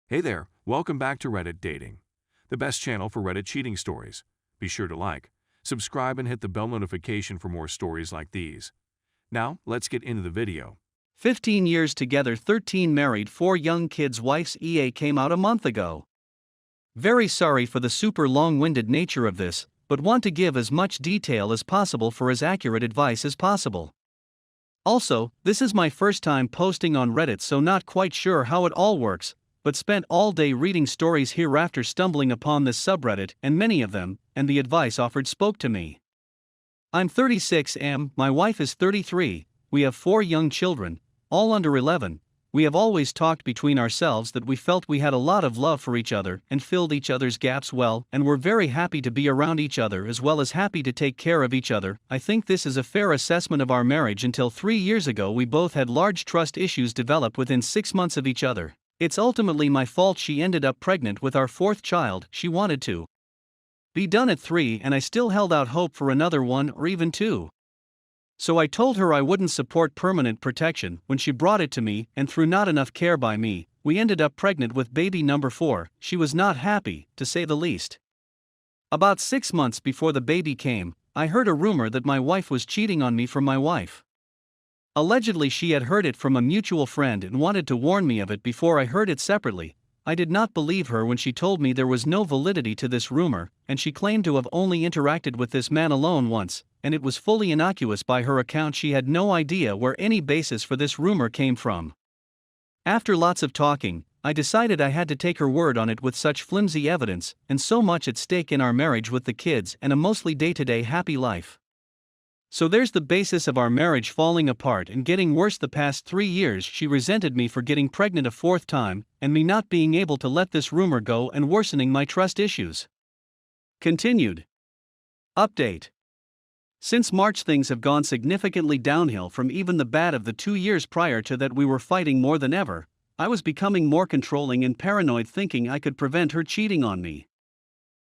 Hey there, welcome back to Reddit Dating, the best channel for Reddit cheating stories. Be sure to like, subscribe, and hit the bell notification for more stories like these. Now, let's get into the video. 15 years together, 13 married, 4 young kids. Wife's EA came out a month ago. Very sorry for the super long-winded nature of this, but want to give as much detail as possible for as accurate advice as possible. Also, this is my first time posting on Reddit, so not quite sure how it all works, but spent all day reading stories here after stumbling upon this subreddit and many of them, and the advice offered spoke to me. I'm 36 am, my wife is 33, we have 4 young children, all under 11. We have always talked between ourselves that we felt we had a lot of love for each other and filled each other's gaps well, and were very happy to be around each other as well as happy to take care of each other. I think this is a fair assessment of our marriage until 3 years ago we both had large trust issues develop within 6 months of each other. It's ultimately my fault she ended up pregnant with our 4th child. She wanted to be done at 3 and I still held out hope for another 1 or even 2. So I told her I wouldn't support permanent protection when she brought it to me, and through not enough care by me, we ended up pregnant with baby number 4. She was not happy, to say the least. About 6 months before the baby came, I heard a rumor that my wife was cheating on me from my wife. Allegedly she had heard it from a mutual friend and wanted to warn me of it before I heard it separately. I did not believe her when she told me there was no validity to this rumor, and she claimed to have only interacted with this man alone once, and it was fully innocuous by her account. She had no idea where any basis for this rumor came from. After lots of talking, I decided I had to take her word on it with such flimsy evidence, and so much at stake in our marriage with the kids and a mostly day-to-day happy life. So there's the basis of our marriage falling apart and getting worse. The past 3 years she resented me for getting pregnant a 4th time, and me not being able to let this rumor go and worsening my trust issues. Continued. Update. Since March things have gone significantly downhill from even the bad of the 2 years prior to that. We were fighting more than ever. I was becoming more controlling and paranoid, thinking I could prevent her cheating on me.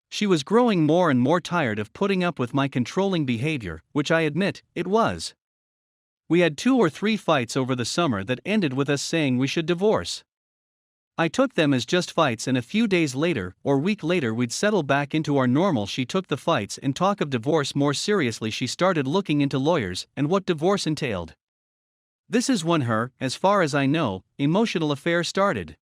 She was growing more and more tired of putting up with my controlling behavior, which I admit, it was. We had 2 or 3 fights over the summer that ended with us saying we should divorce. I took them as just fights, and a few days later or week later we'd settle back into our normal. She took the fights and talk of divorce more seriously. She started looking into lawyers and what divorce entailed. This is when her, as far as I know, emotional affair started.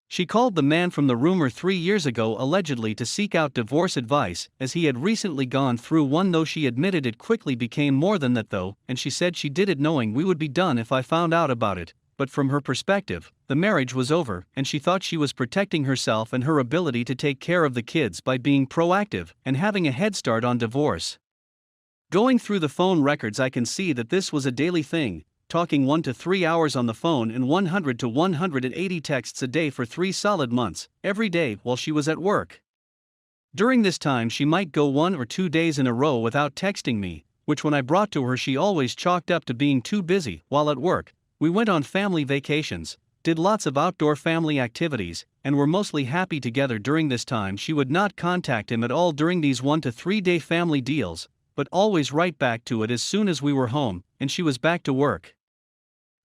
She called the man from the rumor 3 years ago allegedly to seek out divorce advice, as he had recently gone through one, though she admitted it quickly became more than that though, and she said she did it knowing we would be done if I found out about it. But from her perspective, the marriage was over, and she thought she was protecting herself and her ability to take care of the kids by being proactive and having a head start on divorce. Going through the phone records I can see that this was a daily thing, talking 1 to 3 hours on the phone and 100 to 180 texts a day for 3 solid months, every day while she was at work. During this time she might go 1 or 2 days in a row without texting me, which when I brought to her she always chalked up to being too busy while at work. We went on family vacations, did lots of outdoor family activities, and were mostly happy together during this time. She would not contact him at all during these 1 to 3 day family deals, but always right back to it as soon as we were home, and she was back to work.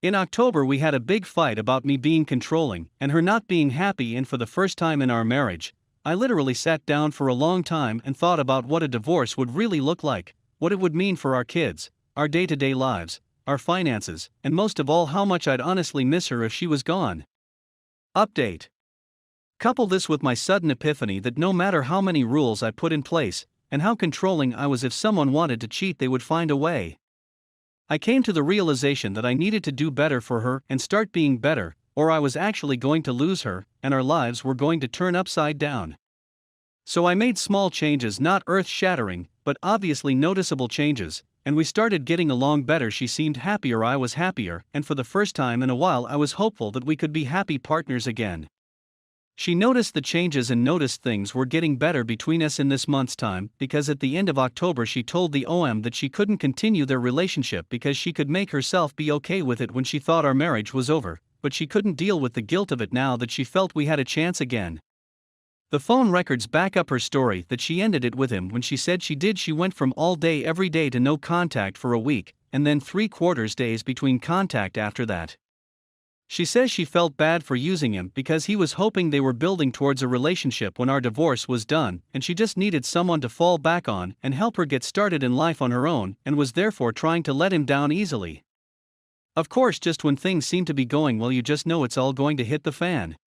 In October we had a big fight about me being controlling and her not being happy, and for the first time in our marriage, I literally sat down for a long time and thought about what a divorce would really look like, what it would mean for our kids, our day-to-day lives, our finances, and most of all how much I'd honestly miss her if she was gone. Update. Couple this with my sudden epiphany that no matter how many rules I put in place, and how controlling I was, if someone wanted to cheat they would find a way. I came to the realization that I needed to do better for her and start being better, or I was actually going to lose her, and our lives were going to turn upside down. So I made small changes, not earth-shattering, but obviously noticeable changes, and we started getting along better. She seemed happier, I was happier, and for the first time in a while I was hopeful that we could be happy partners again. She noticed the changes and noticed things were getting better between us in this month's time, because at the end of October she told the OM that she couldn't continue their relationship because she could make herself be okay with it when she thought our marriage was over, but she couldn't deal with the guilt of it now that she felt we had a chance again. The phone records back up her story that she ended it with him when she said she did. She went from all day every day to no contact for a week, and then 3/4 days between contact after that. She says she felt bad for using him because he was hoping they were building towards a relationship when our divorce was done, and she just needed someone to fall back on and help her get started in life on her own, and was therefore trying to let him down easily. Of course, just when things seem to be going well, you just know it's all going to hit the fan.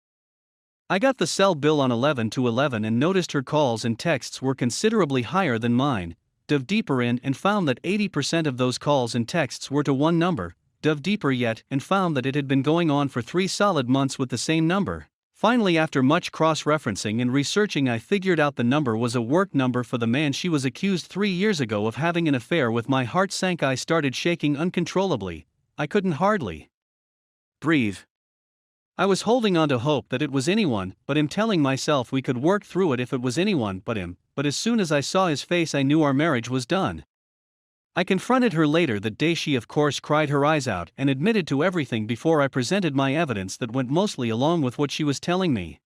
I got the cell bill on 11/11 and noticed her calls and texts were considerably higher than mine. Dove deeper in and found that 80% of those calls and texts were to one number. Dove deeper yet and found that it had been going on for 3 solid months with the same number. Finally, after much cross-referencing and researching, I figured out the number was a work number for the man she was accused 3 years ago of having an affair with. My heart sank. I started shaking uncontrollably. I couldn't hardly breathe. I was holding on to hope that it was anyone but him, telling myself we could work through it if it was anyone but him, but as soon as I saw his face I knew our marriage was done. I confronted her later that day. She of course cried her eyes out and admitted to everything before I presented my evidence that went mostly along with what she was telling me.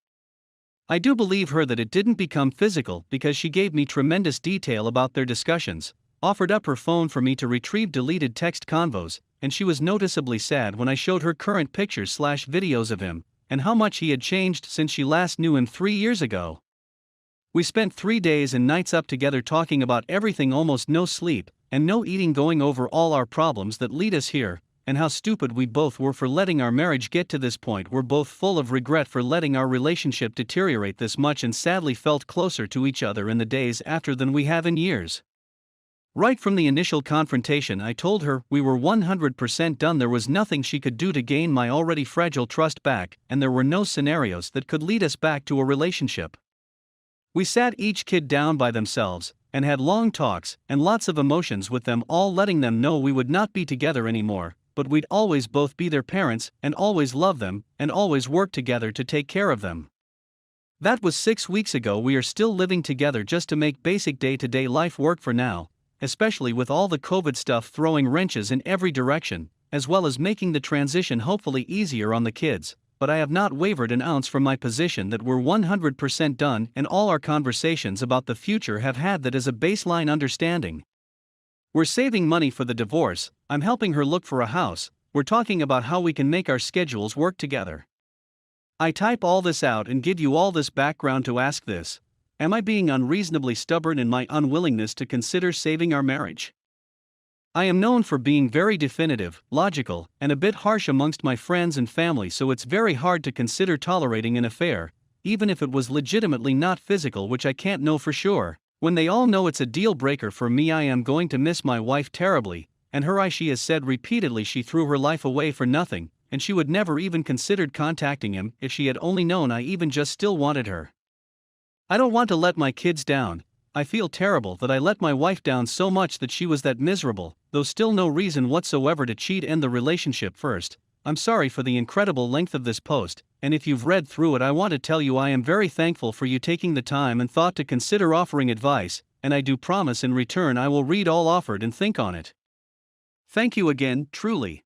I do believe her that it didn't become physical because she gave me tremendous detail about their discussions, offered up her phone for me to retrieve deleted text convos, and she was noticeably sad when I showed her current pictures/videos of him, and how much he had changed since she last knew him 3 years ago. We spent 3 days and nights up together talking about everything, almost no sleep and no eating, going over all our problems that lead us here, and how stupid we both were for letting our marriage get to this point. We're both full of regret for letting our relationship deteriorate this much, and sadly felt closer to each other in the days after than we have in years. Right from the initial confrontation, I told her we were 100% done. There was nothing she could do to gain my already fragile trust back, and there were no scenarios that could lead us back to a relationship. We sat each kid down by themselves and had long talks and lots of emotions with them, all letting them know we would not be together anymore, but we'd always both be their parents and always love them and always work together to take care of them. That was 6 weeks ago. We are still living together just to make basic day-to-day life work for now, especially with all the COVID stuff throwing wrenches in every direction, as well as making the transition hopefully easier on the kids. But I have not wavered an ounce from my position that we're 100% done, and all our conversations about the future have had that as a baseline understanding. We're saving money for the divorce, I'm helping her look for a house, we're talking about how we can make our schedules work together. I type all this out and give you all this background to ask this: am I being unreasonably stubborn in my unwillingness to consider saving our marriage? I am known for being very definitive, logical, and a bit harsh amongst my friends and family, so it's very hard to consider tolerating an affair, even if it was legitimately not physical, which I can't know for sure. When they all know it's a deal breaker for me, I am going to miss my wife terribly, and she has said repeatedly she threw her life away for nothing, and she would never even considered contacting him if she had only known I even just still wanted her. I don't want to let my kids down. I feel terrible that I let my wife down so much, that she was that miserable, though still no reason whatsoever to cheat. End the relationship first. I'm sorry for the incredible length of this post, and if you've read through it, I want to tell you I am very thankful for you taking the time and thought to consider offering advice, and I do promise in return I will read all offered and think on it. Thank you again, truly.